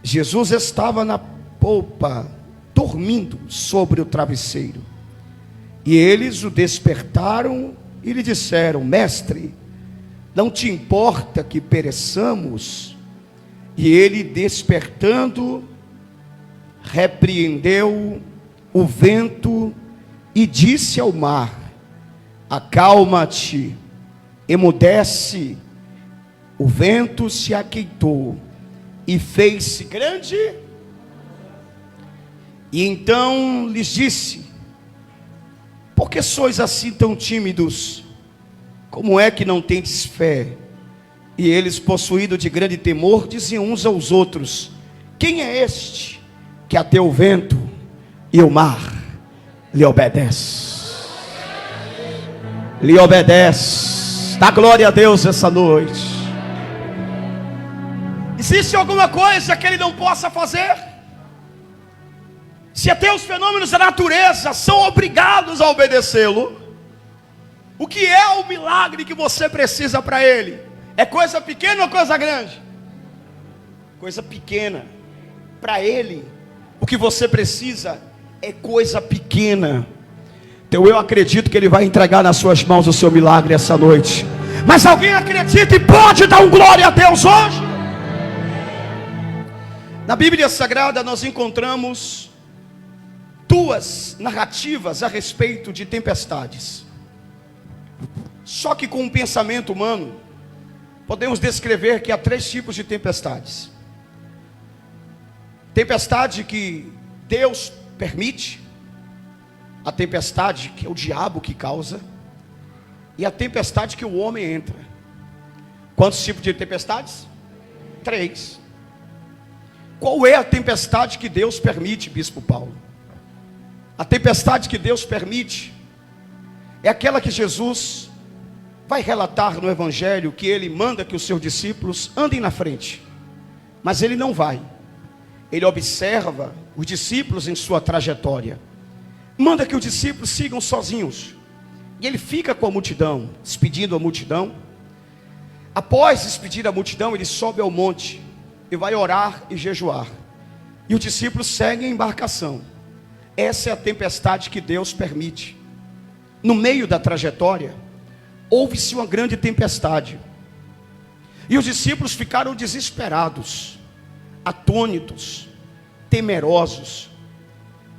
Jesus estava na polpa, dormindo sobre o travesseiro. E eles o despertaram e lhe disseram: Mestre, não te importa que pereçamos? E ele, despertando, repreendeu o vento e disse ao mar: Acalma-te, emudece. O vento se aquietou e fez-se grande. E então lhes disse: Por que sois assim tão tímidos? Como é que não tendes fé? E eles, possuídos de grande temor, diziam uns aos outros: Quem é este que até o vento e o mar lhe obedece? Lhe obedece. Dá glória a Deus essa noite. Existe alguma coisa que ele não possa fazer? Se até os fenômenos da natureza são obrigados a obedecê-lo, o que é o milagre que você precisa para ele? É coisa pequena ou coisa grande? Coisa pequena. Para ele, o que você precisa é coisa pequena. Então eu acredito que ele vai entregar nas suas mãos o seu milagre essa noite. Mas alguém acredita e pode dar um glória a Deus hoje? Na Bíblia Sagrada nós encontramos duas narrativas a respeito de tempestades. Só que com o pensamento humano podemos descrever que há três tipos de tempestades. Tempestade que Deus permite, a tempestade que é o diabo que causa, e a tempestade que o homem entra. Quantos tipos de tempestades? Três. Qual é a tempestade que Deus permite, Bispo Paulo? A tempestade que Deus permite é aquela que Jesus vai relatar no Evangelho, que ele manda que os seus discípulos andem na frente, mas ele não vai. Ele observa os discípulos em sua trajetória, manda que os discípulos sigam sozinhos, e ele fica com a multidão, despedindo a multidão. Após despedir a multidão, ele sobe ao monte e vai orar e jejuar, e os discípulos seguem a embarcação. Essa é a tempestade que Deus permite. No meio da trajetória, houve-se uma grande tempestade, e os discípulos ficaram desesperados, atônitos, temerosos.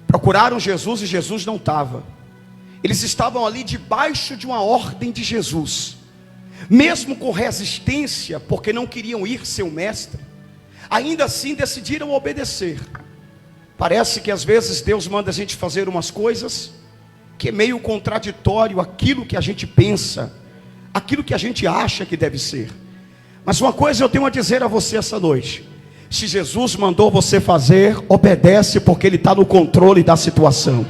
Procuraram Jesus e Jesus não estava. Eles estavam ali debaixo de uma ordem de Jesus, mesmo com resistência, porque não queriam ir sem o mestre. Ainda assim decidiram obedecer. Parece que às vezes Deus manda a gente fazer umas coisas que é meio contraditório aquilo que a gente pensa, aquilo que a gente acha que deve ser. Mas uma coisa eu tenho a dizer a você essa noite: se Jesus mandou você fazer, obedece, porque ele está no controle da situação.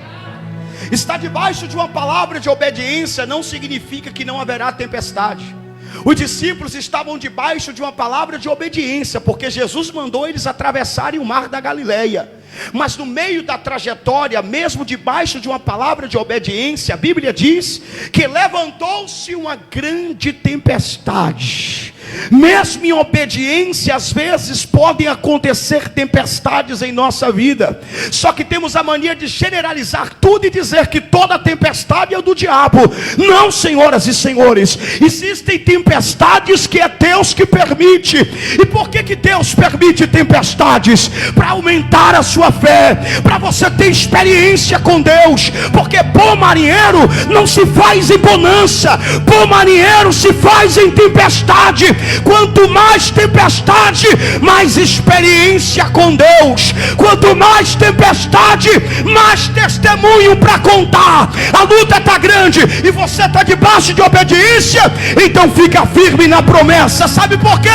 Estar debaixo de uma palavra de obediência não significa que não haverá tempestade. Os discípulos estavam debaixo de uma palavra de obediência, porque Jesus mandou eles atravessarem o mar da Galileia. Mas no meio da trajetória, mesmo debaixo de uma palavra de obediência, a Bíblia diz que levantou-se uma grande tempestade. Mesmo em obediência, às vezes podem acontecer tempestades em nossa vida. Só que temos a mania de generalizar tudo e dizer que toda tempestade é do diabo. Não, senhoras e senhores, existem tempestades que é Deus que permite. E por que Deus permite tempestades? Para aumentar a sua fé, para você ter experiência com Deus. Porque bom marinheiro não se faz em bonança, bom marinheiro se faz em tempestade. Quanto mais tempestade, mais experiência com Deus. Quanto mais tempestade, mais testemunho para contar. A luta está grande e você está debaixo de obediência, então fica firme na promessa. Sabe por quê?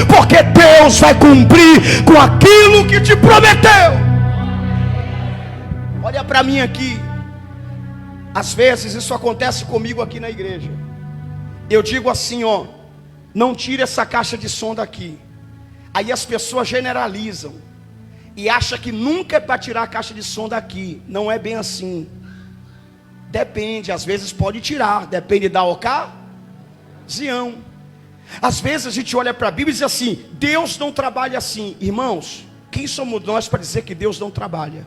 Porque Deus vai cumprir com aquilo que te prometeu. Olha para mim aqui. Às vezes isso acontece comigo aqui na igreja. Eu digo assim, ó: não tire essa caixa de som daqui. Aí as pessoas generalizam e acham que nunca é para tirar a caixa de som daqui. Não é bem assim. Depende, às vezes pode tirar, depende da ocasião. Às vezes a gente olha para a Bíblia e diz assim: Deus não trabalha assim. Irmãos, Quem somos nós para dizer que Deus não trabalha?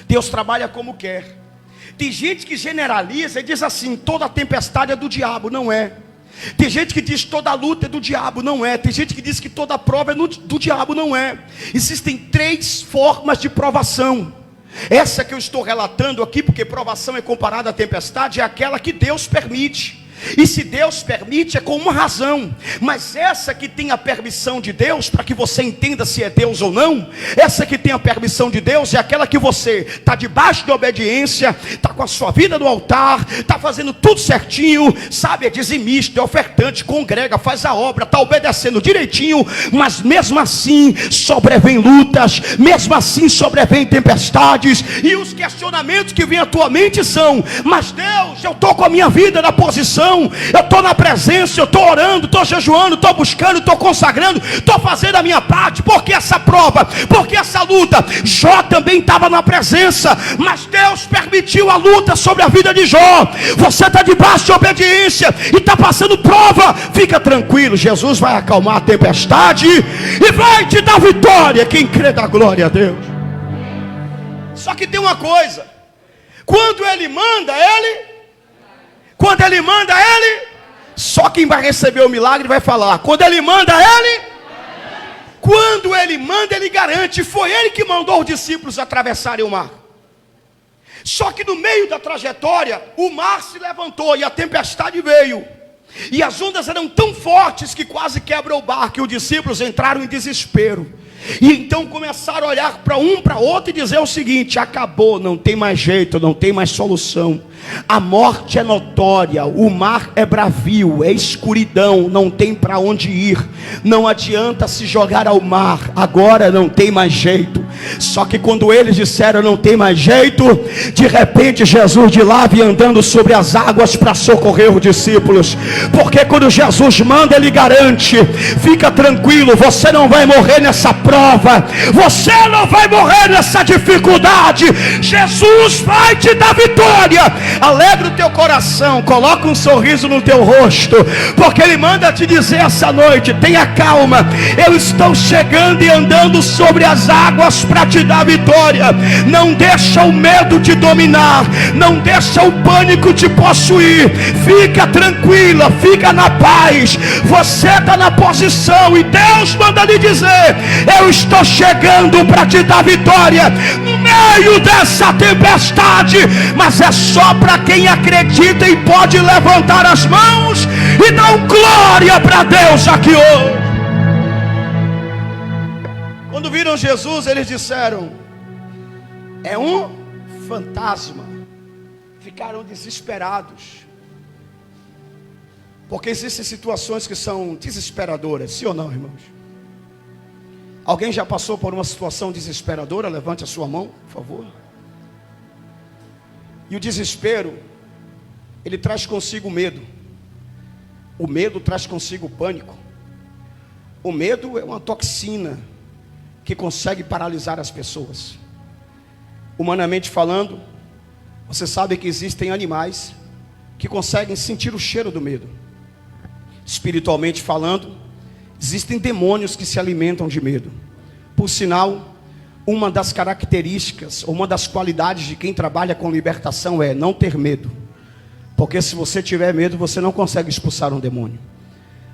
Deus trabalha como quer. Tem gente que generaliza e diz assim: toda tempestade é do diabo. Não é. Tem gente que diz toda luta é do diabo. Não é. Tem gente que diz que toda prova é do diabo. Não é. Existem 3 formas de provação. Essa que eu estou relatando aqui, porque provação é comparada à tempestade, é aquela que Deus permite. E se Deus permite, é com uma razão. Mas essa que tem a permissão de Deus, para que você entenda se é Deus ou não, essa que tem a permissão de Deus é aquela que você está debaixo de obediência, está com a sua vida no altar, está fazendo tudo certinho, sabe, é dizimista, é ofertante, congrega, faz a obra, está obedecendo direitinho, mas mesmo assim sobrevêm lutas, mesmo assim sobrevêm tempestades, e os questionamentos que vêm à tua mente são: mas Deus, eu estou com a minha vida na posição, eu estou na presença, eu estou orando, estou jejuando, estou buscando, estou consagrando, estou fazendo a minha parte. Por que essa prova? Por que essa luta? Jó também estava na presença, mas Deus permitiu a luta sobre a vida de Jó. Você está debaixo de obediência e está passando prova. Fica tranquilo, Jesus vai acalmar a tempestade e vai te dar vitória. Quem crê dá glória a Deus. Só que tem uma coisa: quando Ele manda, só quem vai receber o milagre vai falar. Quando Ele manda, quando Ele manda, Ele garante. Foi Ele que mandou os discípulos atravessarem o mar. Só que no meio da trajetória, o mar se levantou e a tempestade veio. E as ondas eram tão fortes que quase quebram o barco. E os discípulos entraram em desespero. E então começaram a olhar para um, para outro e dizer o seguinte: acabou, não tem mais jeito, não tem mais solução. A morte é notória, o mar é bravio, é escuridão, não tem para onde ir. Não adianta se jogar ao mar, agora não tem mais jeito. Só que quando eles disseram não tem mais jeito, de repente Jesus de lá vinha andando sobre as águas para socorrer os discípulos. Porque quando Jesus manda, Ele garante. Fica tranquilo, você não vai morrer nessa prova, você não vai morrer nessa dificuldade. Jesus vai te dar vitória. Alegra o teu coração, coloca um sorriso no teu rosto, porque Ele manda te dizer essa noite: tenha calma, eu estou chegando e andando sobre as águas para te dar vitória. Não deixa o medo te dominar, não deixa o pânico te possuir. Fica tranquila, fica na paz. Você está na posição e Deus manda lhe dizer: eu estou chegando para te dar vitória no meio dessa tempestade. Mas é só para quem acredita e pode levantar as mãos e dar glória para Deus aqui hoje. Quando viram Jesus, eles disseram: é um fantasma. Ficaram desesperados, porque existem situações que são desesperadoras, sim ou não, irmãos? Alguém já passou por uma situação desesperadora? Levante a sua mão, por favor. E o desespero, ele traz consigo medo. O medo traz consigo pânico. O medo é uma toxina que consegue paralisar as pessoas. Humanamente falando, você sabe que existem animais que conseguem sentir o cheiro do medo. Espiritualmente falando, existem demônios que se alimentam de medo. Por sinal, uma das características, uma das qualidades de quem trabalha com libertação é não ter medo. Porque se você tiver medo, você não consegue expulsar um demônio.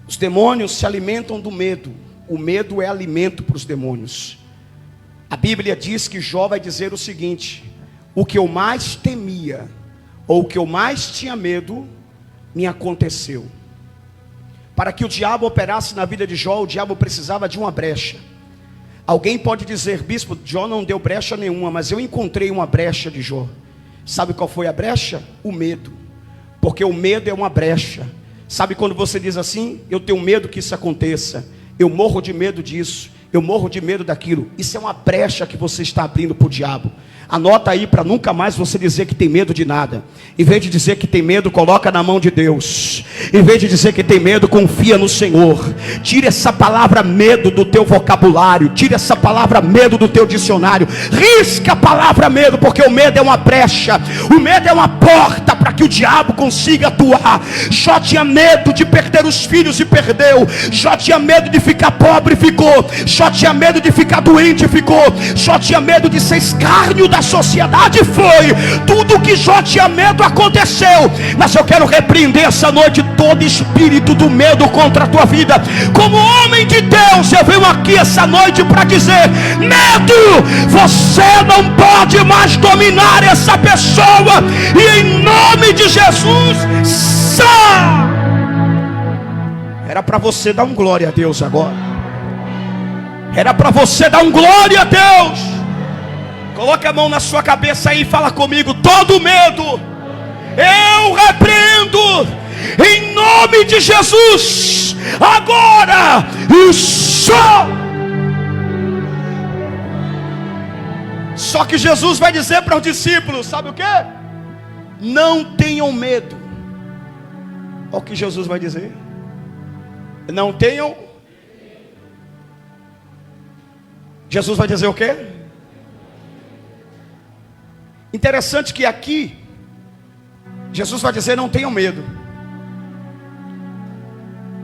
Os demônios se alimentam do medo. O medo é alimento para os demônios. A Bíblia diz que Jó vai dizer o seguinte: o que eu mais temia, ou o que eu mais tinha medo, me aconteceu. Para que o diabo operasse na vida de Jó, o diabo precisava de uma brecha. Alguém pode dizer: bispo, Jó não deu brecha nenhuma, mas eu encontrei uma brecha de Jó. Sabe qual foi a brecha? O medo. Porque o medo é uma brecha. Sabe quando você diz assim: eu tenho medo que isso aconteça, eu morro de medo disso, eu morro de medo daquilo. Isso é uma brecha que você está abrindo para o diabo. Anota aí para nunca mais você dizer que tem medo de nada. Em vez de dizer que tem medo, coloca na mão de Deus. Em vez de dizer que tem medo, confia no Senhor. Tira essa palavra medo do teu vocabulário. Tira essa palavra medo do teu dicionário. Risca a palavra medo, porque o medo é uma brecha. O medo é uma porta para que o diabo consiga atuar. Jó tinha medo de perder os filhos e perdeu. Jó tinha medo de ficar pobre e ficou. Jó tinha medo de ficar doente e ficou. Jó tinha medo de ser escárnio da sociedade e foi. Tudo que Jó tinha medo aconteceu. Mas eu quero repreender essa noite todo espírito do medo contra a tua vida. Como homem de Deus, eu venho aqui essa noite para dizer: medo, você não pode mais dominar essa pessoa, e em nome de Jesus, sai. Era para você dar um glória a Deus agora. Era para você dar um glória a Deus. Coloque a mão na sua cabeça aí e fala comigo: todo medo eu repreendo em nome de Jesus agora, e só que Jesus vai dizer para os discípulos, sabe o que? Não tenham medo. Olha o que Jesus vai dizer: não tenham. Jesus vai dizer o quê? Interessante que aqui Jesus vai dizer: não tenham medo.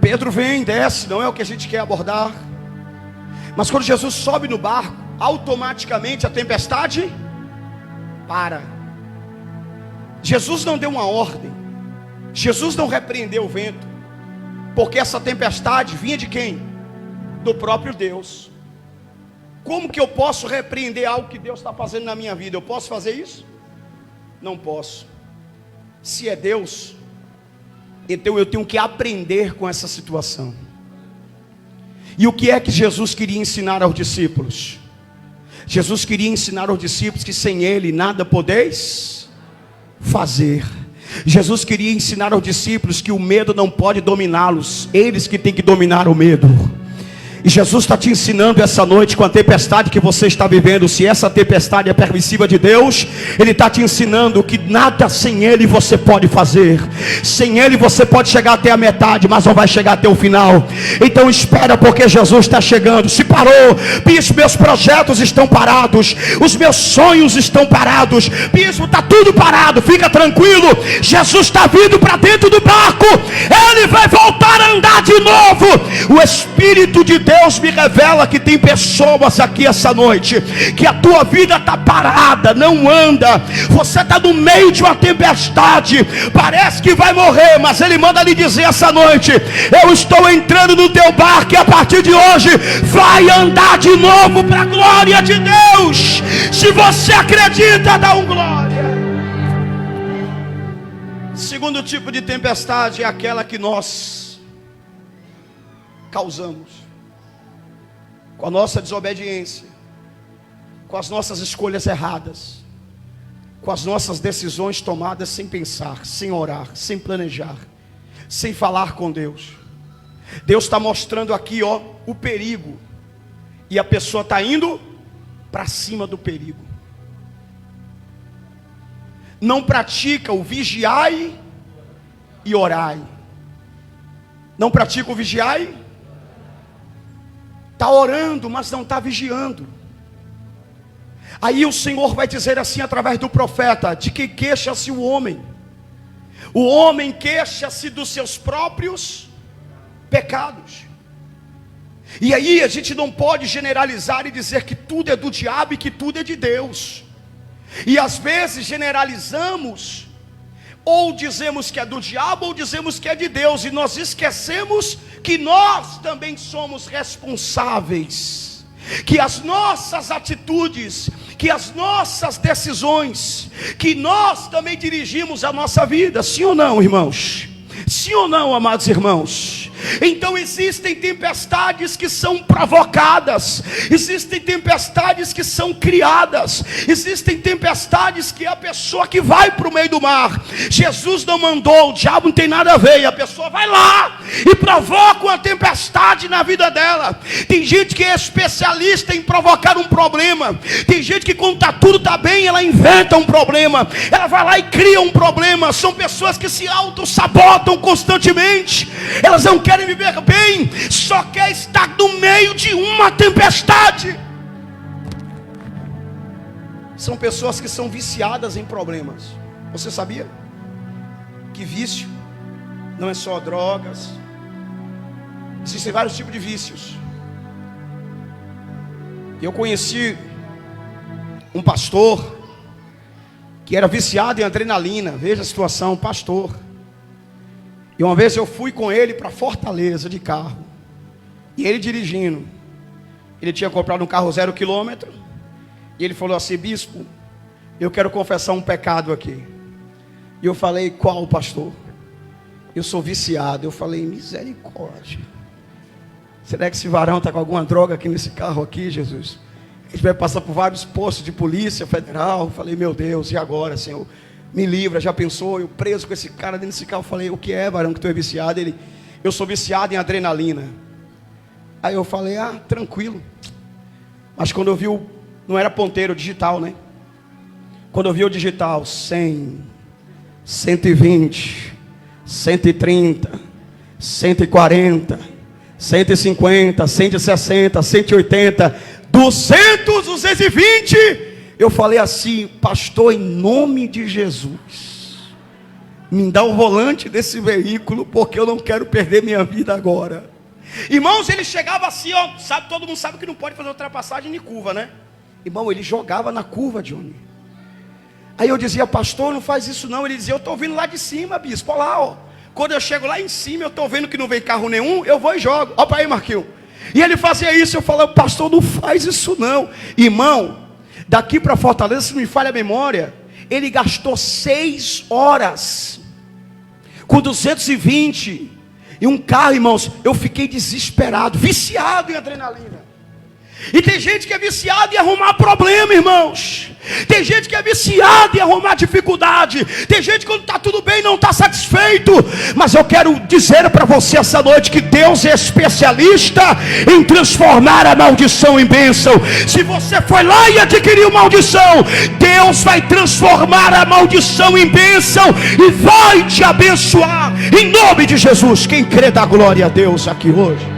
Pedro vem, desce, não é o que a gente quer abordar. Mas quando Jesus sobe no barco, automaticamente a tempestade para. Jesus não deu uma ordem, Jesus não repreendeu o vento, porque essa tempestade vinha de quem? Do próprio Deus. Como que eu posso repreender algo que Deus está fazendo na minha vida? Eu posso fazer isso? Não posso. Se é Deus, então eu tenho que aprender com essa situação. E o que é que Jesus queria ensinar aos discípulos? Jesus queria ensinar aos discípulos que sem Ele nada podeis fazer. Jesus queria ensinar aos discípulos que o medo não pode dominá-los, eles que têm que dominar o medo. E Jesus está te ensinando essa noite, com a tempestade que você está vivendo, se essa tempestade é permissiva de Deus, Ele está te ensinando que nada sem Ele você pode fazer. Sem Ele você pode chegar até a metade, mas não vai chegar até o final. Então espera, porque Jesus está chegando. Se parou, bispo, meus projetos estão parados, os meus sonhos estão parados, bispo, está tudo parado, fica tranquilo, Jesus está vindo para dentro do barco, Ele vai voltar a andar de novo. O Espírito de Deus me revela que tem pessoas aqui essa noite, que a tua vida está parada, não anda, você está no meio de uma tempestade, parece que vai morrer, mas Ele manda lhe dizer essa noite: eu estou entrando no teu barco, e a partir de hoje vai andar de novo para a glória de Deus. Se você acredita, dá um glória. Segundo tipo de tempestade é aquela que nós causamos com a nossa desobediência, com as nossas escolhas erradas, com as nossas decisões tomadas sem pensar, sem orar, sem planejar, sem falar com Deus. Deus está mostrando aqui, ó, o perigo, e a pessoa está indo para cima do perigo. Não pratica o vigiai e orai. Não pratica o vigiai. Está orando, mas não está vigiando. Aí o Senhor vai dizer assim através do profeta: de que queixa-se o homem? O homem queixa-se dos seus próprios pecados. E aí a gente não pode generalizar e dizer que tudo é do diabo e que tudo é de Deus. E às vezes generalizamos, ou dizemos que é do diabo, ou dizemos que é de Deus, e nós esquecemos que nós também somos responsáveis, que as nossas atitudes, que as nossas decisões, que nós também dirigimos a nossa vida. Sim ou não, irmãos? Sim ou não, amados irmãos? Então existem tempestades que são provocadas, existem tempestades que são criadas, existem tempestades que é a pessoa que vai para o meio do mar. Jesus não mandou, o diabo não tem nada a ver, e a pessoa vai lá e provoca uma tempestade na vida dela. Tem gente que é especialista em provocar um problema, tem gente que quando tudo está bem, ela inventa um problema, ela vai lá e cria um problema. São pessoas que se auto-sabotam constantemente, elas não querem viver bem, só quer estar no meio de uma tempestade. São pessoas que são viciadas em problemas. Você sabia? que vício não é só drogas. Existem vários tipos de vícios. Eu conheci um pastor que era viciado em adrenalina. Veja a situação, um pastor. E uma vez eu fui com ele para Fortaleza de carro. E ele dirigindo. Ele tinha comprado um carro 0 quilômetro. E ele falou assim: bispo, eu quero confessar um pecado aqui. E eu falei: qual, pastor? Eu sou viciado. Eu falei: misericórdia. Será que esse varão está com alguma droga aqui nesse carro aqui, Jesus? A gente vai passar por vários postos de polícia federal. Eu falei: meu Deus, e agora, Senhor? Me livra, já pensou? Eu preso com esse cara dentro desse carro. Eu falei: o que é, varão, que tu é viciado? Ele: eu sou viciado em adrenalina. Aí eu falei: ah, tranquilo. Mas quando eu vi não era ponteiro, digital, né? Quando eu vi o digital, 100, 120, 130, 140, 150, 160, 180, 200, 220. Eu falei assim: pastor, em nome de Jesus, me dá o volante desse veículo, porque eu não quero perder minha vida agora. Irmãos, ele chegava assim, ó, sabe, todo mundo sabe que não pode fazer ultrapassagem em curva, né? Irmão, ele jogava na curva, Johnny. Aí eu dizia: pastor, não faz isso não. Ele dizia: eu estou vindo lá de cima, bispo, olha lá, ó. Quando eu chego lá em cima, eu estou vendo que não vem carro nenhum, eu vou e jogo. Olha para aí, Marquinhos. E ele fazia isso, eu falava: pastor, não faz isso não. Irmão, daqui para Fortaleza, se não me falha a memória, ele gastou 6 horas com 220 e um carro, irmãos. Eu fiquei desesperado, viciado em adrenalina. E tem gente que é viciado em arrumar problema, irmãos. Tem gente que é viciado em arrumar dificuldade. Tem gente que quando está tudo bem não está satisfeito. Mas eu quero dizer para você essa noite que Deus é especialista em transformar a maldição em bênção. Se você foi lá e adquiriu maldição, Deus vai transformar a maldição em bênção e vai te abençoar em nome de Jesus. Quem crê dá glória a Deus aqui hoje.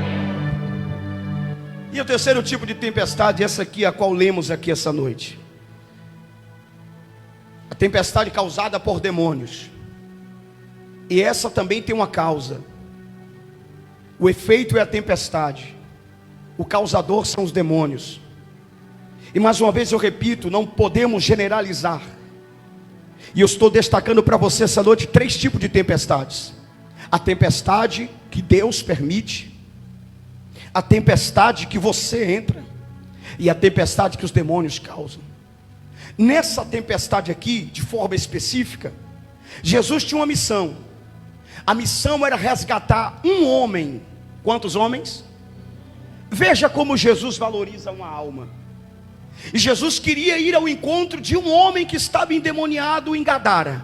E o terceiro tipo de tempestade, essa aqui, a qual lemos aqui essa noite. A tempestade causada por demônios. E essa também tem uma causa. O efeito é a tempestade. O causador são os demônios. E mais uma vez eu repito, não podemos generalizar. E eu estou destacando para você essa noite 3 tipos de tempestades. A tempestade que Deus permite, a tempestade que você entra, e a tempestade que os demônios causam. Nessa tempestade aqui, de forma específica, Jesus tinha uma missão. A missão era resgatar um homem. Quantos homens? Veja como Jesus valoriza uma alma. E Jesus queria ir ao encontro de um homem que estava endemoniado em Gadara.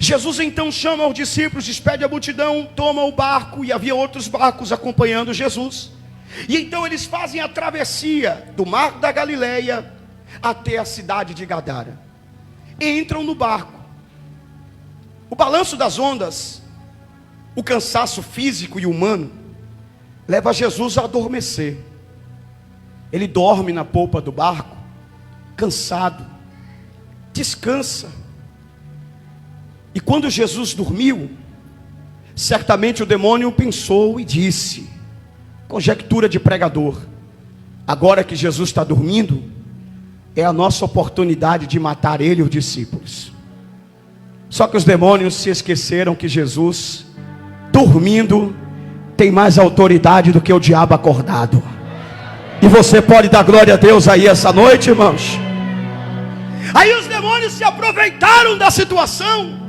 Jesus então chama os discípulos, despede a multidão, toma o barco, e havia outros barcos acompanhando Jesus. E então eles fazem a travessia do mar da Galileia até a cidade de Gadara. Entram no barco. O balanço das ondas, o cansaço físico e humano, leva Jesus a adormecer. Ele dorme na polpa do barco, cansado, descansa. E quando Jesus dormiu, certamente o demônio pensou e disse, conjectura de pregador: agora que Jesus está dormindo, é a nossa oportunidade de matar ele e os discípulos. Só que os demônios se esqueceram que Jesus, dormindo, tem mais autoridade do que o diabo acordado. E você pode dar glória a Deus aí essa noite, irmãos. Aí os demônios se aproveitaram da situação,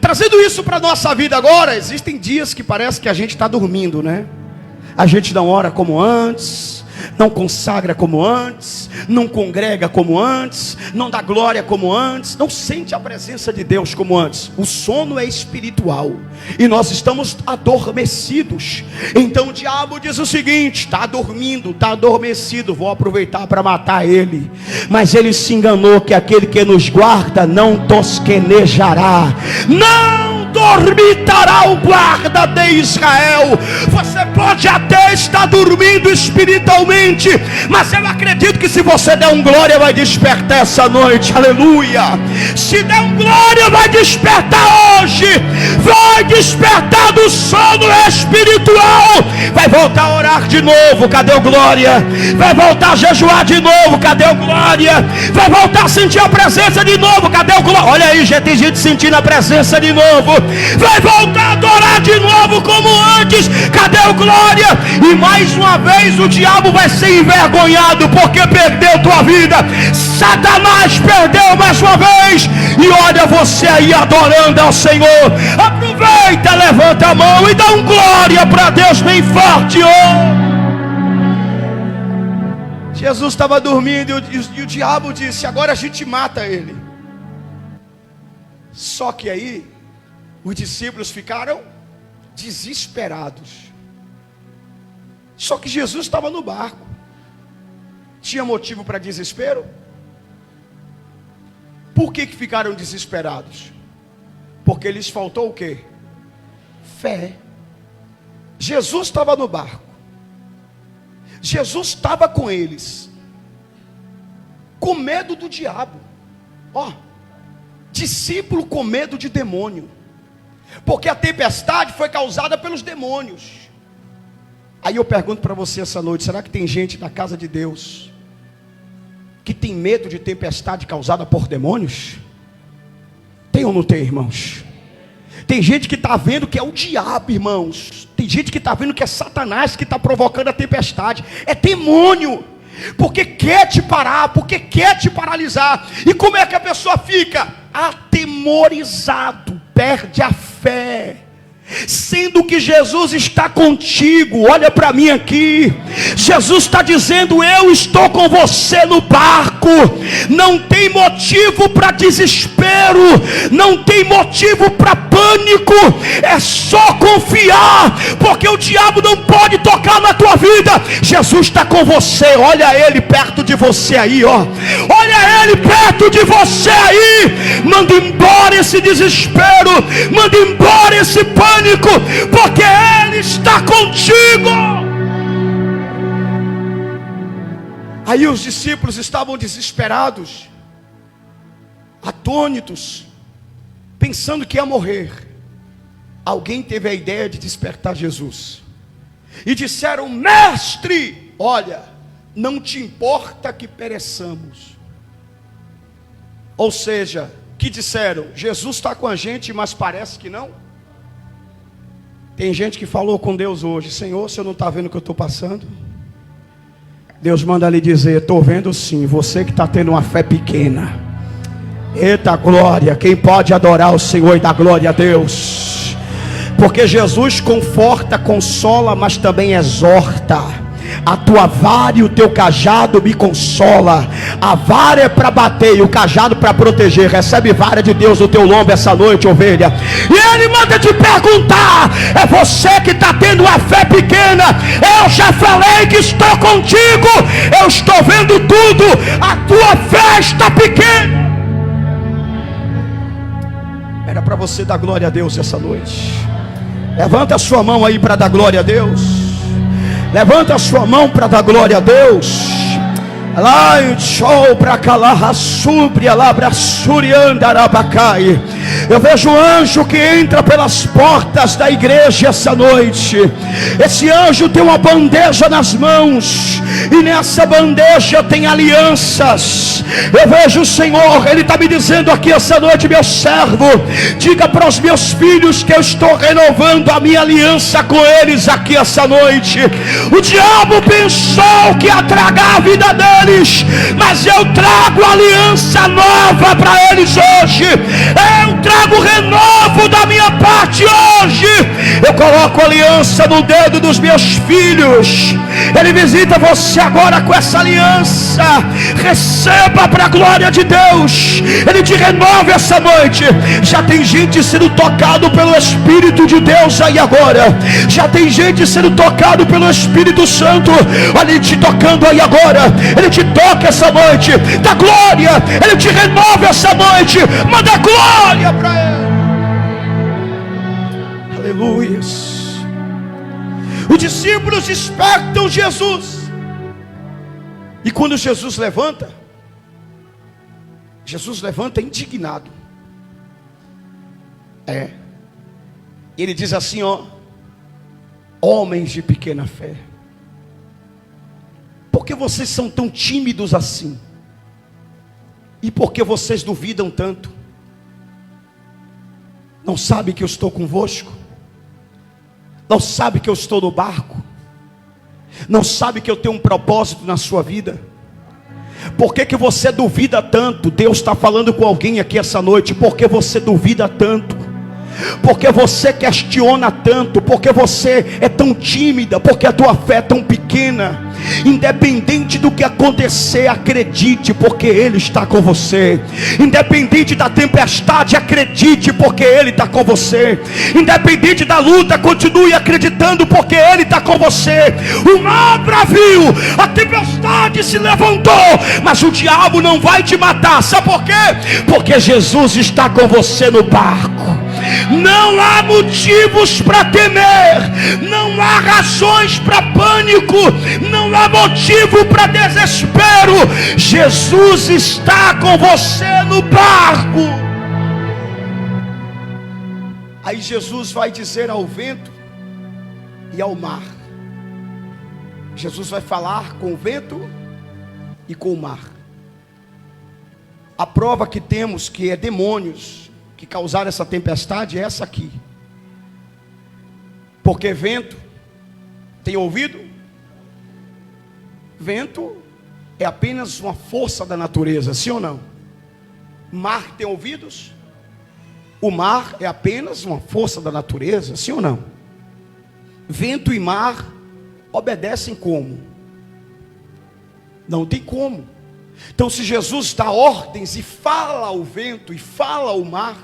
trazendo isso para a nossa vida agora. Existem dias que parece que a gente está dormindo, né? A gente não ora como antes, não consagra como antes, não congrega como antes, não dá glória como antes, não sente a presença de Deus como antes. O sono é espiritual e nós estamos adormecidos. Então o diabo diz o seguinte: está dormindo, está adormecido, vou aproveitar para matar ele. Mas ele se enganou que aquele que nos guarda não tosquenejará. Não dormitará o guarda de Israel. Você pode até estar dormindo espiritualmente, mas eu acredito que se você der um glória, vai despertar essa noite. Aleluia. Se der um glória, vai despertar hoje. Vai despertar do sono espiritual. Vai voltar a orar de novo. Cadê o glória? Vai voltar a jejuar de novo. Cadê o glória? Vai voltar a sentir a presença de novo. Cadê o glória? Olha aí, já tem gente sentindo a presença de novo. Vai voltar a adorar de novo como antes. Cadê o glória? E mais uma vez o diabo vai ser envergonhado porque perdeu tua vida. Satanás perdeu mais uma vez. E olha você aí adorando ao Senhor. Aproveita, levanta a mão e dá um glória para Deus bem forte. Jesus estava dormindo e o diabo disse: agora a gente mata ele. Só que aí os discípulos ficaram desesperados. Só que Jesus estava no barco. Tinha motivo para desespero? Por que ficaram desesperados? Porque lhes faltou o quê? Fé. Jesus estava no barco. Jesus estava com eles, com medo do diabo. Discípulo com medo de demônio, porque a tempestade foi causada pelos demônios. Aí eu pergunto para você essa noite: será que tem gente na casa de Deus que tem medo de tempestade causada por demônios? Tem ou não tem, irmãos? Tem gente que está vendo que é o diabo, irmãos. Tem gente que está vendo que é Satanás que está provocando a tempestade. É demônio, porque quer te parar, porque quer te paralisar. E como é que a pessoa fica? Atemorizado, perde a fé. Sendo que Jesus está contigo. Olha para mim aqui. Jesus está dizendo: eu estou com você no barco. Não tem motivo para desespero, não tem motivo para pânico. É só confiar, porque o diabo não pode tocar na tua vida. Jesus está com você. Olha ele perto de você aí, ó. Olha ele perto de você aí. Manda embora esse desespero, manda embora esse pânico, porque Ele está contigo. Aí os discípulos estavam desesperados, atônitos, pensando que ia morrer. Alguém teve a ideia de despertar Jesus e disseram: mestre, olha, não te importa que pereçamos. Ou seja, que disseram: Jesus está com a gente, mas parece que não. Tem gente que falou com Deus hoje: Senhor, você não está vendo o que eu estou passando? Deus manda lhe dizer: estou vendo sim, você que está tendo uma fé pequena. Eita glória, quem pode adorar o Senhor e dar glória a Deus? Porque Jesus conforta, consola, mas também exorta. A tua vara e o teu cajado me consola. A vara é para bater e o cajado para proteger. Recebe vara de Deus no teu lombo essa noite, ovelha. E Ele manda te perguntar: é você que está tendo a fé pequena? Eu já falei que estou contigo. Eu estou vendo tudo. A tua fé está pequena. Era para você dar glória a Deus essa noite. Levanta a sua mão aí para dar glória a Deus. Levanta a sua mão para dar glória a Deus. Lá em show para calar súbria lá brasurianda arabacai. Eu vejo um anjo que entra pelas portas da igreja essa noite. Esse anjo tem uma bandeja nas mãos, e nessa bandeja tem alianças. Eu vejo o Senhor, Ele está me dizendo aqui essa noite: meu servo, diga para os meus filhos que eu estou renovando a minha aliança com eles aqui essa noite. O diabo pensou que ia tragar a vida deles, mas eu trago aliança nova para eles hoje. Eu trago renovo da minha parte hoje. Eu coloco aliança no dedo dos meus filhos. Ele visita você agora com essa aliança. Receba para a glória de Deus. Ele te renova essa noite. Já tem gente sendo tocado pelo Espírito de Deus aí agora. Já tem gente sendo tocado pelo Espírito Santo. Olha Ele te tocando aí agora. Ele te toca essa noite. Dá glória. Ele te renova essa noite. Manda glória para Ele. Aleluias. Os discípulos despertam Jesus. E quando Jesus levanta indignado. Ele diz assim, homens de pequena fé, por que vocês são tão tímidos assim? E por que vocês duvidam tanto? Não sabe que eu estou convosco? Não sabe que eu estou no barco? Não sabe que eu tenho um propósito na sua vida? Por que você duvida tanto? Deus está falando com alguém aqui essa noite. Por que você duvida tanto? Porque você questiona tanto, porque você é tão tímida, porque a tua fé é tão pequena. Independente do que acontecer, acredite, porque Ele está com você. Independente da tempestade, acredite, porque Ele está com você. Independente da luta, continue acreditando, porque Ele está com você. O mar braviu, a tempestade se levantou, mas o diabo não vai te matar. Sabe por quê? Porque Jesus está com você no barco. Não há motivos para temer, não há razões para pânico, não há motivo para desespero. Jesus está com você no barco. Aí Jesus vai dizer ao vento e ao mar. Jesus vai falar com o vento e com o mar. A prova que temos que é demônios que causaram essa tempestade é essa aqui. Porque vento tem ouvido? Vento é apenas uma força da natureza, sim ou não? Mar tem ouvidos? O mar é apenas uma força da natureza, sim ou não? Vento e mar obedecem como? Não tem como. Então, se Jesus dá ordens e fala ao vento e fala ao mar,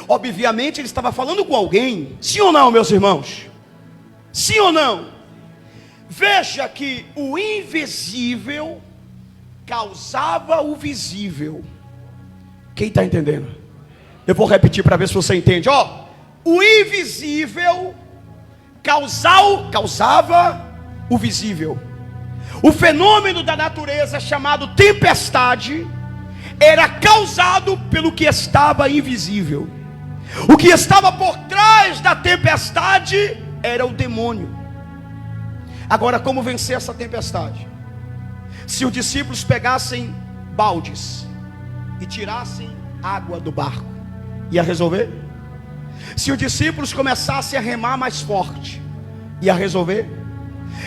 obviamente Ele estava falando com alguém. Sim ou não, meus irmãos? Sim ou não? Veja que o invisível causava o visível. Quem está entendendo? Eu vou repetir para ver se você entende. O invisível causava o visível. O fenômeno da natureza chamado tempestade era causado pelo que estava invisível. O que estava por trás da tempestade era o demônio. Agora, como vencer essa tempestade? Se os discípulos pegassem baldes e tirassem água do barco, ia resolver? Se os discípulos começassem a remar mais forte, ia resolver?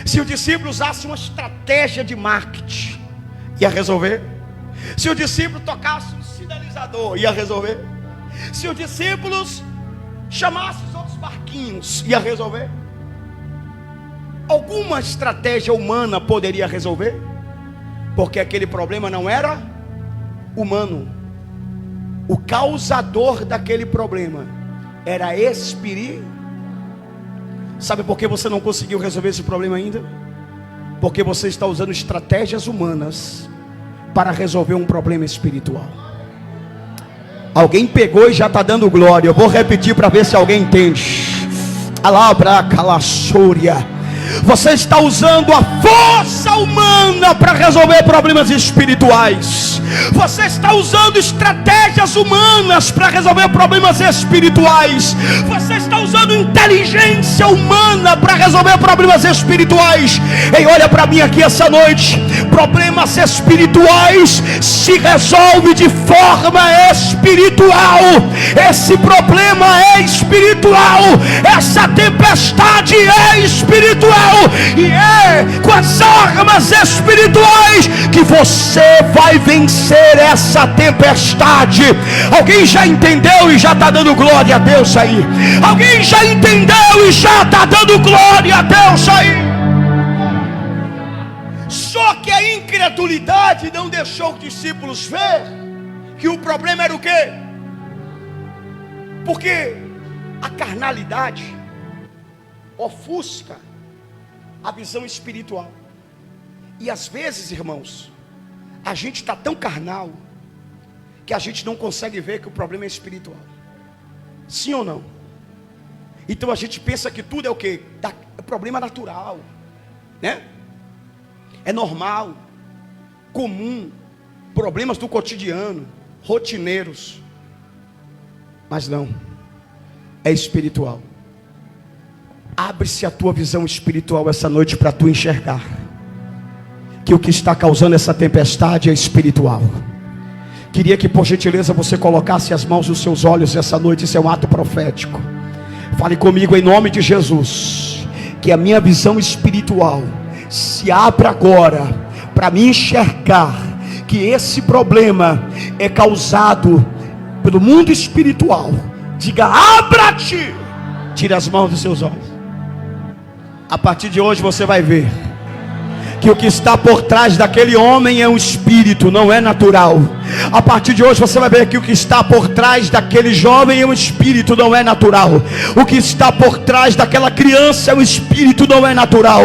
Se o discípulo usasse uma estratégia de marketing, ia resolver? Se o discípulo tocasse um sinalizador, ia resolver? Se os discípulos chamassem os outros barquinhos, ia resolver? Alguma estratégia humana poderia resolver? Porque aquele problema não era humano. O causador daquele problema era espiritual. Sabe por que você não conseguiu resolver esse problema ainda? Porque você está usando estratégias humanas para resolver um problema espiritual. Alguém pegou e já está dando glória. Eu vou repetir para ver se alguém entende. Alabra calassúria. Você está usando a força humana para resolver problemas espirituais. Você está usando estratégias humanas para resolver problemas espirituais. Você está usando inteligência humana para resolver problemas espirituais. Ei, olha para mim aqui essa noite. Problemas espirituais se resolve de forma espiritual. Esse problema é espiritual. Essa tempestade é espiritual. E é com as armas espirituais que você vai vencer essa tempestade. Alguém já entendeu e já está dando glória a Deus aí? Alguém já entendeu e já está dando glória a Deus aí? Só que a incredulidade não deixou os discípulos ver que o problema era o quê? Porque a carnalidade ofusca a visão espiritual. E às vezes, irmãos, a gente está tão carnal que a gente não consegue ver que o problema é espiritual. Sim ou não? Então a gente pensa que tudo é o quê? É problema natural, né? É normal, comum, problemas do cotidiano, rotineiros. Mas não, é espiritual. Abre-se a tua visão espiritual essa noite para tu enxergar que o que está causando essa tempestade é espiritual. Queria que por gentileza você colocasse as mãos nos seus olhos essa noite. Isso é um ato profético. Fale comigo em nome de Jesus, que a minha visão espiritual se abra agora para me enxergar que esse problema é causado pelo mundo espiritual. Diga: abra-te. Tire as mãos dos seus olhos. A partir de hoje você vai ver que o que está por trás daquele homem é um espírito, não é natural. A partir de hoje você vai ver que o que está por trás daquele jovem é um espírito, não é natural. O que está por trás daquela criança é um espírito, não é natural.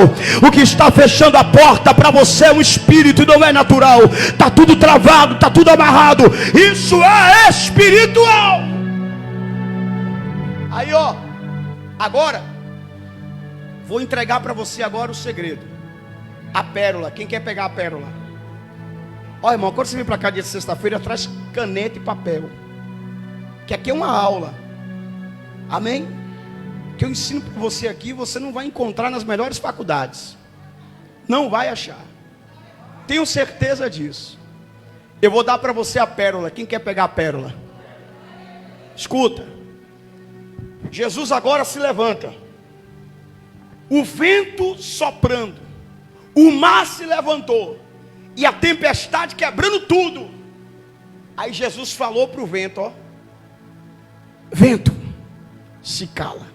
O que está fechando a porta para você é um espírito, não é natural. Está tudo travado, está tudo amarrado. Isso é espiritual. Aí ó, agora vou entregar para você agora o segredo. A pérola. Quem quer pegar a pérola? Ó, irmão, quando você vem para cá dia de sexta-feira, traz caneta e papel, que aqui é uma aula. Amém? Que eu ensino para você aqui, você não vai encontrar nas melhores faculdades. Não vai achar. Tenho certeza disso. Eu vou dar para você a pérola. Quem quer pegar a pérola? Escuta. Jesus agora se levanta. O vento soprando, o mar se levantou, e a tempestade quebrando tudo. Aí Jesus falou para o vento: ó, vento, se cala.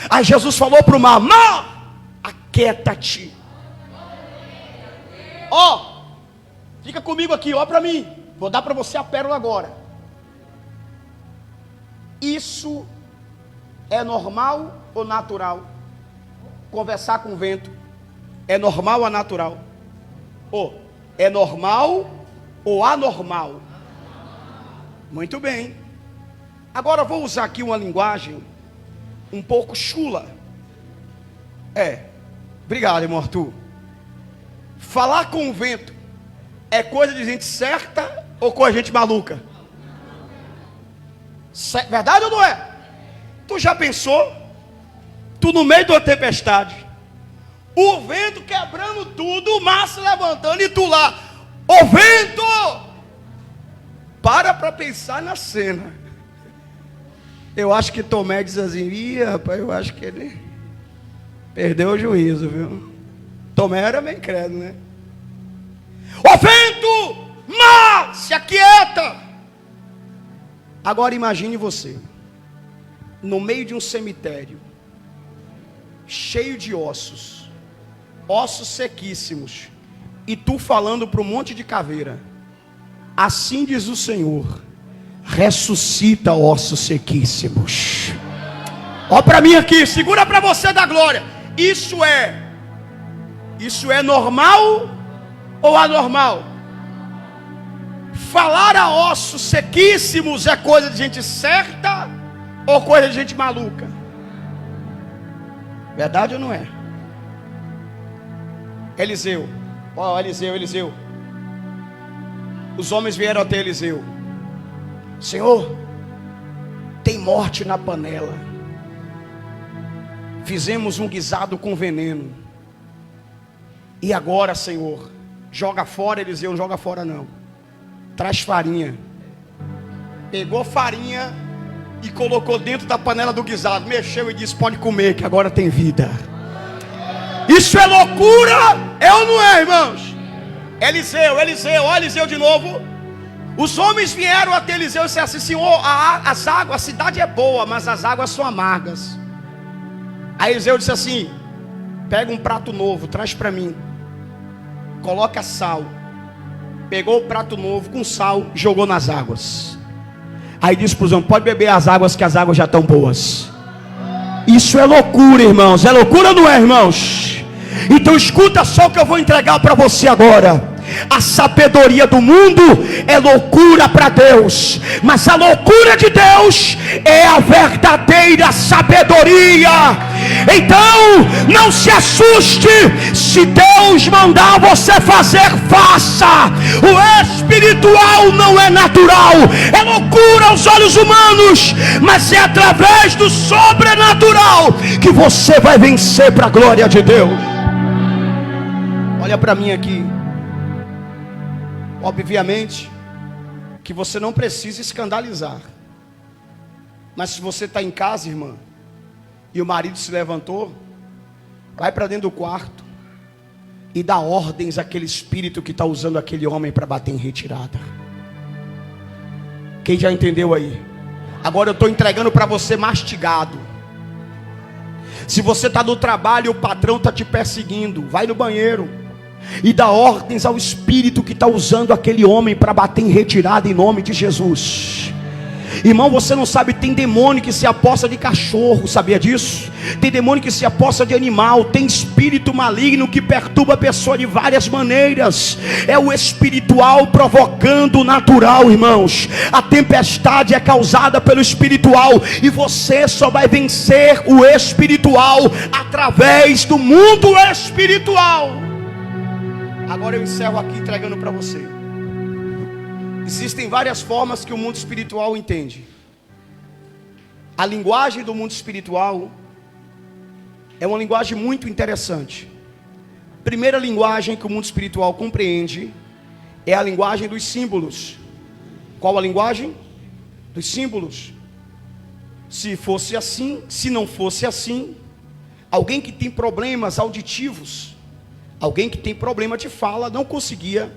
Aí Jesus falou para o mar: mar, aquieta-te. Ó, fica comigo aqui, ó para mim. Vou dar para você a pérola agora. Isso é normal ou natural? Conversar com o vento é normal ou natural? Ou é normal ou anormal? Muito bem. Agora vou usar aqui uma linguagem um pouco chula. Obrigado, irmão Arthur. Falar com o vento é coisa de gente certa ou coisa de gente maluca? Verdade ou não é? Tu já pensou? Tu no meio de uma tempestade, o vento quebrando tudo, o mar se levantando, e tu lá: ô vento! Para pensar na cena. Eu acho que Tomé diz assim: ih, rapaz, eu acho que ele perdeu o juízo, viu? Tomé era bem credo, né? Ô vento! Mar, se aquieta! Agora imagine você no meio de um cemitério cheio de ossos sequíssimos, e tu falando para um monte de caveira: assim diz o Senhor, ressuscita ossos sequíssimos. Ó para mim aqui, segura para você da glória. Isso é normal ou anormal? Falar a ossos sequíssimos é coisa de gente certa ou coisa de gente maluca? Verdade ou não é? Eliseu. Ó, Eliseu. Os homens vieram até Eliseu: Senhor, tem morte na panela. Fizemos um guisado com veneno. E agora, Senhor, joga fora. Eliseu: não joga fora não. Traz farinha. Pegou farinha e colocou dentro da panela do guisado, mexeu e disse: pode comer, que agora tem vida. Isso é loucura, é ou não é, irmãos? Eliseu, ó Eliseu de novo. Os homens vieram até Eliseu e disseram assim: Senhor, as águas, a cidade é boa, mas as águas são amargas. Aí Eliseu disse assim: pega um prato novo, traz para mim, coloca sal. Pegou o prato novo com sal, jogou nas águas. Aí disse para os homens: pode beber as águas, que as águas já estão boas. Isso é loucura, irmãos. É loucura ou não é, irmãos? Então escuta só o que eu vou entregar para você agora. A sabedoria do mundo é loucura para Deus, mas a loucura de Deus é a verdadeira sabedoria. Então não se assuste se Deus mandar você fazer, faça. O espiritual não é natural, é loucura aos olhos humanos, mas é através do sobrenatural que você vai vencer para a glória de Deus. Olha para mim aqui. Obviamente que você não precisa escandalizar, mas se você está em casa, irmã, e o marido se levantou, vai para dentro do quarto e dá ordens àquele espírito que está usando aquele homem para bater em retirada. Quem já entendeu aí? Agora eu estou entregando para você mastigado. Se você está no trabalho e o patrão está te perseguindo, vai no banheiro e dá ordens ao espírito que está usando aquele homem para bater em retirada, em nome de Jesus. Irmão, você não sabe, tem demônio que se aposta de cachorro, sabia disso? Tem demônio que se aposta de animal, tem espírito maligno que perturba a pessoa de várias maneiras. É o espiritual provocando o natural, irmãos. A tempestade é causada pelo espiritual, e você só vai vencer o espiritual através do mundo espiritual. Agora eu encerro aqui entregando para você. Existem várias formas que o mundo espiritual entende. A linguagem do mundo espiritual é uma linguagem muito interessante. Primeira linguagem que o mundo espiritual compreende é a linguagem dos símbolos. Qual a linguagem? Dos símbolos. Se fosse assim, se não fosse assim, alguém que tem problemas auditivos, alguém que tem problema de fala, não conseguia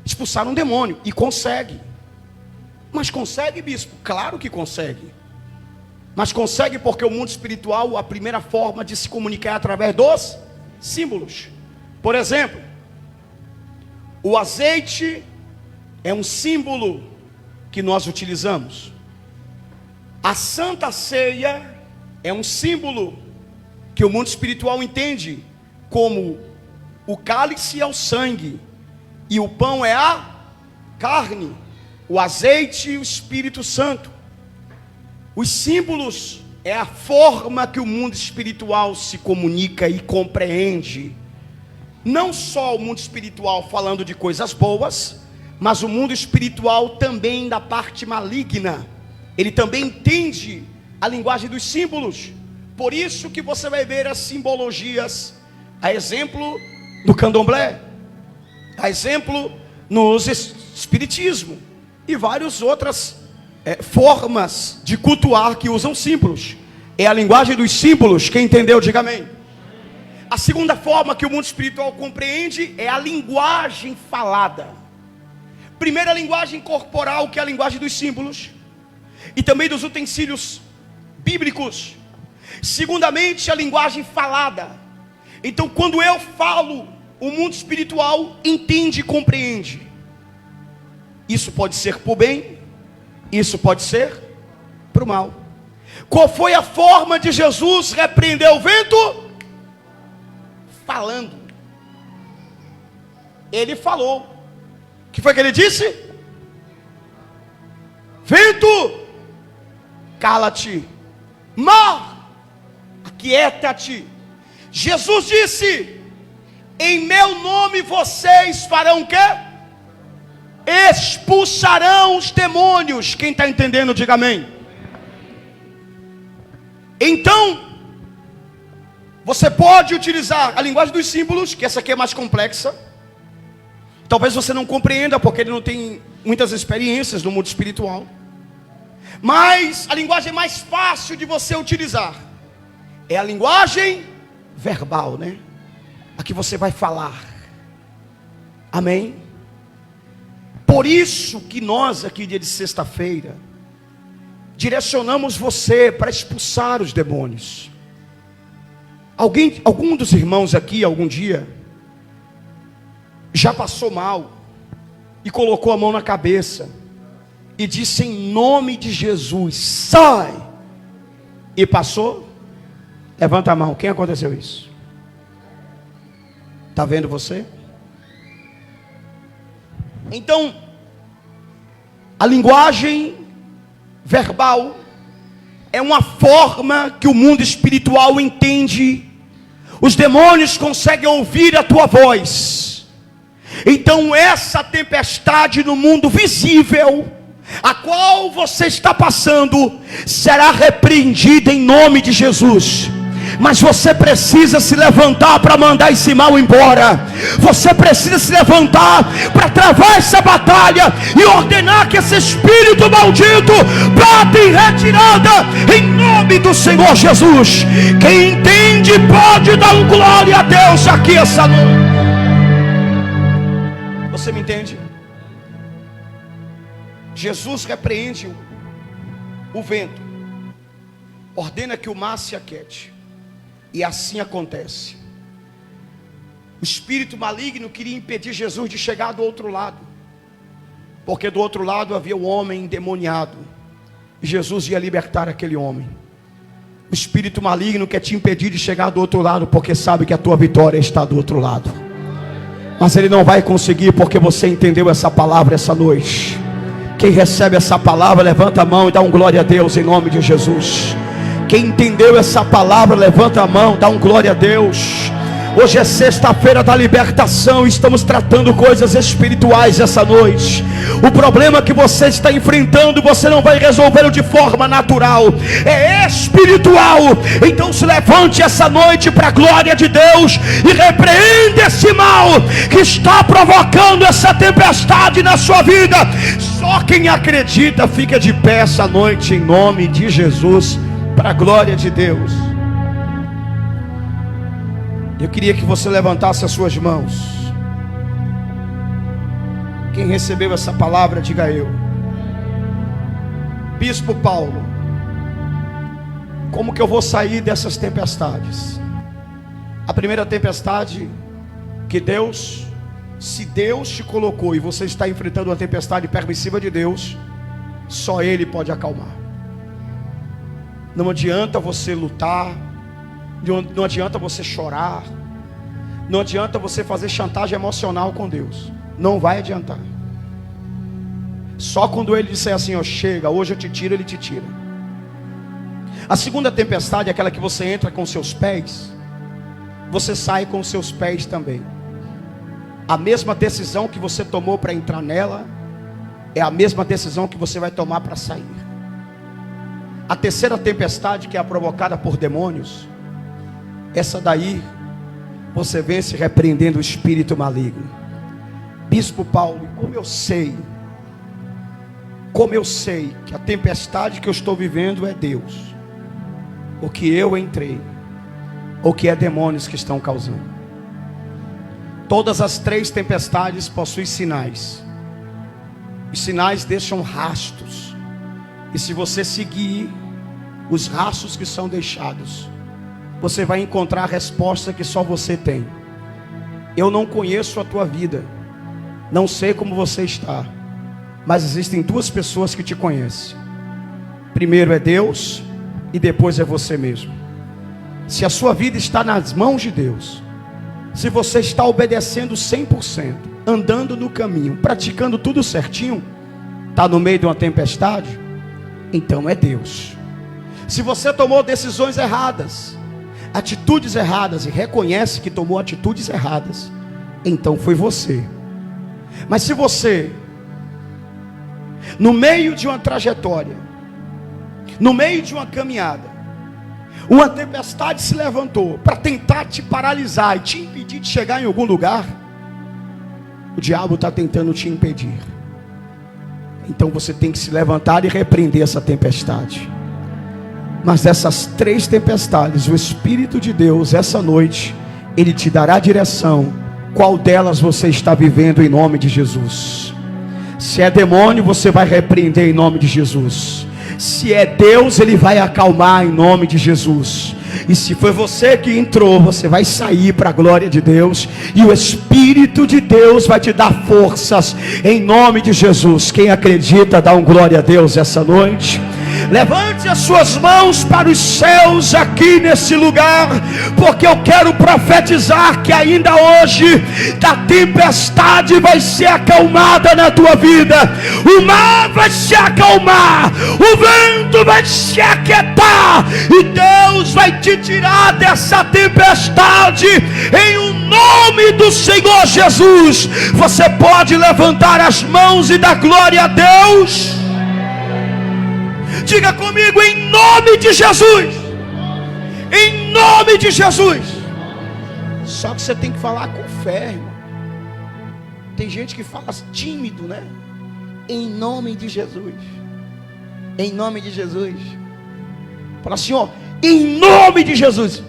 expulsar um demônio, e consegue. Mas consegue, bispo? Claro que consegue. Mas consegue porque o mundo espiritual, a primeira forma de se comunicar é através dos símbolos. Por exemplo, o azeite é um símbolo que nós utilizamos. A Santa Ceia é um símbolo que o mundo espiritual entende como o cálice é o sangue, e o pão é a carne, o azeite e o Espírito Santo. Os símbolos é a forma que o mundo espiritual se comunica e compreende. Não só o mundo espiritual falando de coisas boas, mas o mundo espiritual também da parte maligna. Ele também entende a linguagem dos símbolos. Por isso que você vai ver as simbologias, a exemplo do candomblé, a exemplo nos espiritismo e várias outras formas de cultuar que usam símbolos. É a linguagem dos símbolos. Quem entendeu, diga amém. A segunda forma que o mundo espiritual compreende é a linguagem falada. Primeiro, a linguagem corporal, que é a linguagem dos símbolos e também dos utensílios bíblicos. Segundamente, a linguagem falada. Então, quando eu falo, o mundo espiritual entende e compreende. Isso pode ser para o bem, isso pode ser para o mal. Qual foi a forma de Jesus repreender o vento? Falando. Ele falou. O que foi que ele disse? Vento, cala-te. Mar, aquieta-te. Jesus disse: em meu nome vocês farão o quê? Expulsarão os demônios. Quem está entendendo, diga amém. Então, você pode utilizar a linguagem dos símbolos, que essa aqui é mais complexa. Talvez você não compreenda, porque ele não tem muitas experiências no mundo espiritual. Mas a linguagem mais fácil de você utilizar é a linguagem verbal, né? A que você vai falar. Amém? Por isso que nós aqui, dia de sexta-feira, direcionamos você para expulsar os demônios. Algum dos irmãos aqui, algum dia, já passou mal e colocou a mão na cabeça e disse em nome de Jesus, sai! E passou? Levanta a mão, quem aconteceu isso? Está vendo você? Então, a linguagem verbal é uma forma que o mundo espiritual entende. Os demônios conseguem ouvir a tua voz. Então essa tempestade no mundo visível, a qual você está passando, será repreendida em nome de Jesus. Mas você precisa se levantar para mandar esse mal embora. Você precisa se levantar para travar essa batalha e ordenar que esse espírito maldito bata em retirada em nome do Senhor Jesus. Quem entende pode dar um glória a Deus aqui essa noite. Você me entende? Jesus repreende o vento, ordena que o mar se aquete. E assim acontece. O espírito maligno queria impedir Jesus de chegar do outro lado, porque do outro lado havia o homem endemoniado, e Jesus ia libertar aquele homem. O espírito maligno quer te impedir de chegar do outro lado, porque sabe que a tua vitória está do outro lado. Mas ele não vai conseguir, porque você entendeu essa palavra essa noite. Quem recebe essa palavra, levanta a mão e dá um glória a Deus em nome de Jesus. Quem entendeu essa palavra, levanta a mão, dá um glória a Deus. Hoje é sexta-feira da libertação. Estamos tratando coisas espirituais essa noite. O problema que você está enfrentando, você não vai resolvê-lo de forma natural, é espiritual. Então se levante essa noite para a glória de Deus e repreenda esse mal que está provocando essa tempestade na sua vida. Só quem acredita fica de pé essa noite em nome de Jesus, para a glória de Deus. Eu queria que você levantasse as suas mãos. Quem recebeu essa palavra, diga eu. Bispo Paulo, como que eu vou sair dessas tempestades? A primeira tempestade que Deus, se Deus te colocou e você está enfrentando uma tempestade permissiva de Deus, só Ele pode acalmar. Não adianta você lutar, não adianta você chorar, não adianta você fazer chantagem emocional com Deus. Não vai adiantar. Só quando Ele disser assim, ó, chega, hoje eu te tiro, Ele te tira. A segunda tempestade é aquela que você entra com seus pés, você sai com seus pés também. A mesma decisão que você tomou para entrar nela é a mesma decisão que você vai tomar para sair. A terceira tempestade, que é a provocada por demônios, essa daí você vence repreendendo o espírito maligno. Bispo Paulo, como eu sei que a tempestade que eu estou vivendo é Deus, o que eu entrei, ou que é demônios que estão causando. Todas as três tempestades possuem sinais. Os sinais deixam rastros. E se você seguir os rastros que são deixados, você vai encontrar a resposta que só você tem. Eu não conheço a tua vida, não sei como você está, mas existem duas pessoas que te conhecem. Primeiro é Deus e depois é você mesmo. Se a sua vida está nas mãos de Deus, se você está obedecendo 100%, andando no caminho, praticando tudo certinho, está no meio de uma tempestade, então é Deus. Se você tomou decisões erradas, atitudes erradas, e reconhece que tomou atitudes erradas, então foi você. Mas se você, no meio de uma trajetória, no meio de uma caminhada, uma tempestade se levantou para tentar te paralisar e te impedir de chegar em algum lugar, o diabo está tentando te impedir. Então você tem que se levantar e repreender essa tempestade. Mas dessas três tempestades, o Espírito de Deus, essa noite, Ele te dará direção. Qual delas você está vivendo em nome de Jesus? Se é demônio, você vai repreender em nome de Jesus. Se é Deus, Ele vai acalmar em nome de Jesus. E se foi você que entrou, você vai sair para a glória de Deus, e o Espírito de Deus vai te dar forças em nome de Jesus. Quem acredita, dá um glória a Deus essa noite. Levante as suas mãos para os céus aqui nesse lugar, porque eu quero profetizar que ainda hoje a tempestade vai ser acalmada na tua vida. O mar vai se acalmar, o vento vai se aquietar, e Deus vai te tirar dessa tempestade em o nome do Senhor Jesus. Você pode levantar as mãos e dar glória a Deus? Diga comigo, em nome de Jesus. Em nome de Jesus. Só que você tem que falar com fé, irmão. Tem gente que fala tímido, né? Em nome de Jesus. Em nome de Jesus. Fala assim, ó, em nome de Jesus.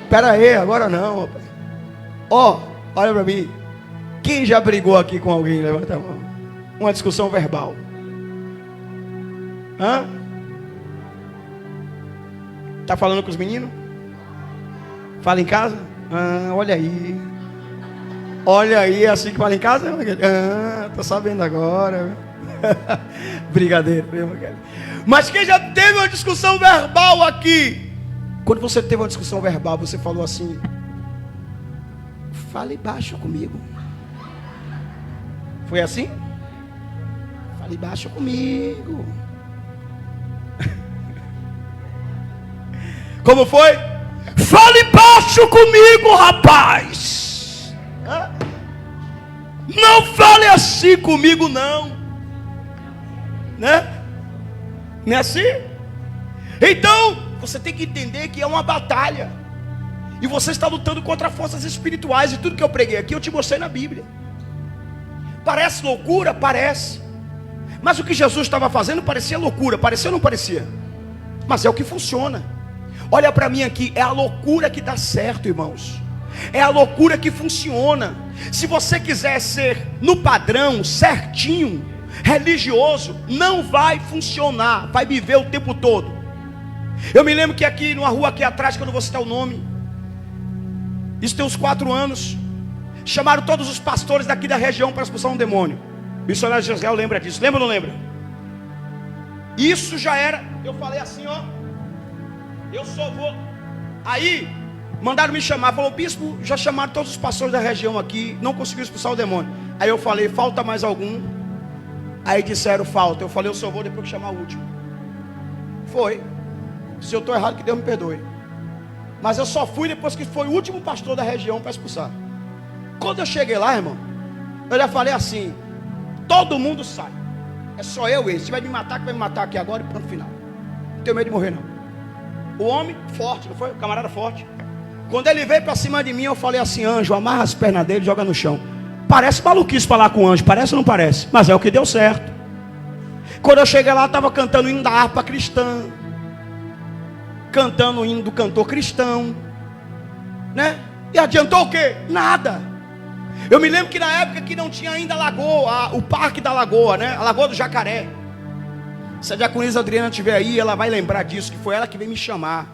Espera aí, agora não, rapaz. Ó, olha para mim. Quem já brigou aqui com alguém? Levanta a mão. Uma discussão verbal. Hã? Tá falando com os meninos? Fala em casa? Ah, olha aí. Olha aí, assim que fala em casa? Ah, tô sabendo agora. Brigadeiro, mas quem já teve uma discussão verbal aqui? Quando você teve uma discussão verbal, você falou assim: fale baixo comigo. Foi assim? Fale baixo comigo. Como foi? Fale baixo comigo, rapaz. Não fale assim comigo, não. Né? Não é assim? Então, você tem que entender que é uma batalha. E você está lutando contra forças espirituais. E tudo que eu preguei aqui, eu te mostrei na Bíblia. Parece loucura? Parece. Mas o que Jesus estava fazendo parecia loucura. Parecia ou não parecia? Mas é o que funciona. Olha para mim aqui, é a loucura que dá certo, irmãos. É a loucura que funciona. Se você quiser ser no padrão, certinho, religioso, não vai funcionar. Vai viver o tempo todo. Eu me lembro que aqui, numa rua aqui atrás, que eu não vou citar o nome, isso tem uns 4 anos, chamaram todos os pastores daqui da região para expulsar um demônio. O missionário de Israel lembra disso. Lembra ou não lembra? Isso já era. Eu falei assim, ó, eu só vou. Aí mandaram me chamar. Falou, bispo, já chamaram todos os pastores da região aqui, não conseguiu expulsar o demônio. Aí eu falei, falta mais algum? Aí disseram, falta. Eu falei, eu só vou depois que chamar o último. Foi. Se eu estou errado, que Deus me perdoe. Mas eu só fui depois que foi o último pastor da região para expulsar. Quando eu cheguei lá, irmão, eu já falei assim: todo mundo sai, é só eu esse. Se vai me matar, que vai me matar aqui agora e pronto, final. Não tenho medo de morrer, não. O homem forte, não foi? O camarada forte. Quando ele veio para cima de mim, eu falei assim: anjo, amarra as pernas dele e joga no chão. Parece maluquice falar com o anjo, parece ou não parece? Mas é o que deu certo. Quando eu cheguei lá, estava cantando o hino da harpa cristã, cantando o hino do cantor cristão, né? E adiantou o quê? Nada. Eu me lembro que na época que não tinha ainda a lagoa, o parque da lagoa, né? A Lagoa do Jacaré. Se a diaconisa Adriana estiver aí, ela vai lembrar disso, que foi ela que veio me chamar.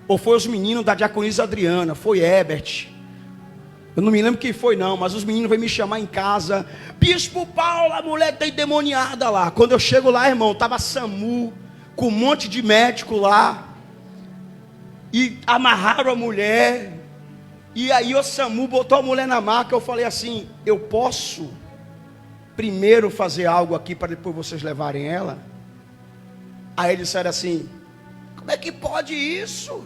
Ou foi os meninos da diaconisa Adriana, foi Herbert. Eu não me lembro quem foi não, mas os meninos veio me chamar em casa. Bispo Paulo, a mulher está endemoniada lá. Quando eu chego lá, irmão, estava SAMU, com um monte de médico lá. E amarraram a mulher. E aí o SAMU botou a mulher na maca. Eu falei assim: eu posso primeiro fazer algo aqui para depois vocês levarem ela? Aí eles disseram assim: como é que pode isso?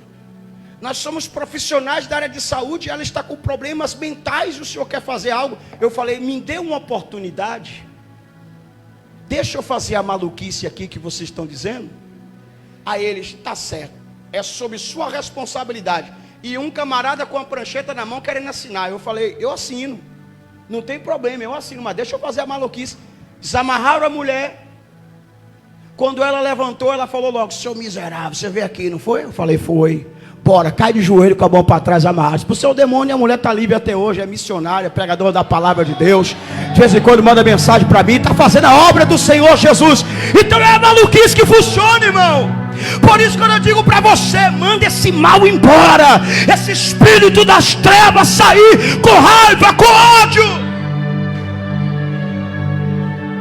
Nós somos profissionais da área de saúde, ela está com problemas mentais, o senhor quer fazer algo? Eu falei: me dê uma oportunidade, deixa eu fazer a maluquice aqui que vocês estão dizendo. Aí eles: está certo, é sob sua responsabilidade. E um camarada com a prancheta na mão querendo assinar. Eu falei: eu assino, não tem problema, eu assino, mas deixa eu fazer a maluquice. Desamarraram a mulher. Quando ela levantou, ela falou logo: seu miserável, você veio aqui, não foi? Eu falei: foi. Bora, cai de joelho com a mão para trás amarrado. Para o seu demônio, a mulher está livre até hoje, é missionária, pregadora da palavra de Deus. De vez em quando manda mensagem para mim, está fazendo a obra do Senhor Jesus. Então é a maluquice que funciona, irmão. Por isso quando eu digo para você: manda esse mal embora, esse espírito das trevas sair com raiva, com ódio.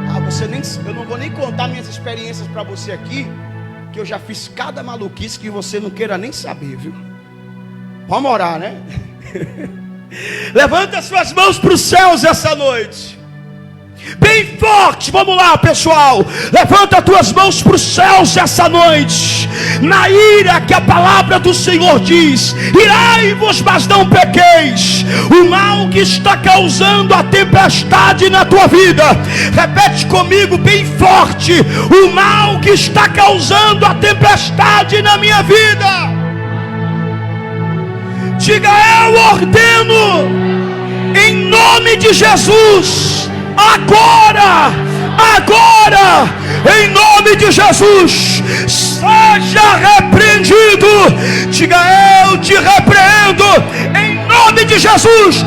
Ah, você eu não vou nem contar minhas experiências para você aqui, que eu já fiz cada maluquice que você não queira nem saber, viu? Vamos orar, né? Levanta as suas mãos para os céus essa noite. Bem forte, vamos lá, pessoal. Levanta as tuas mãos para os céus essa noite. Na ira que a palavra do Senhor diz: irai-vos, mas não pequeis. O mal que está causando a tempestade na tua vida, repete comigo bem forte: o mal que está causando a tempestade na minha vida. Diga: eu ordeno, em nome de Jesus, agora, em nome de Jesus, seja repreendido. Diga: eu te repreendo, em nome de Jesus.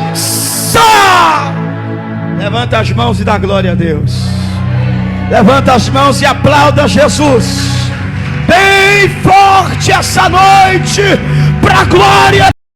Levanta as mãos e dá glória a Deus. Levanta as mãos e aplauda Jesus bem forte essa noite, para a glória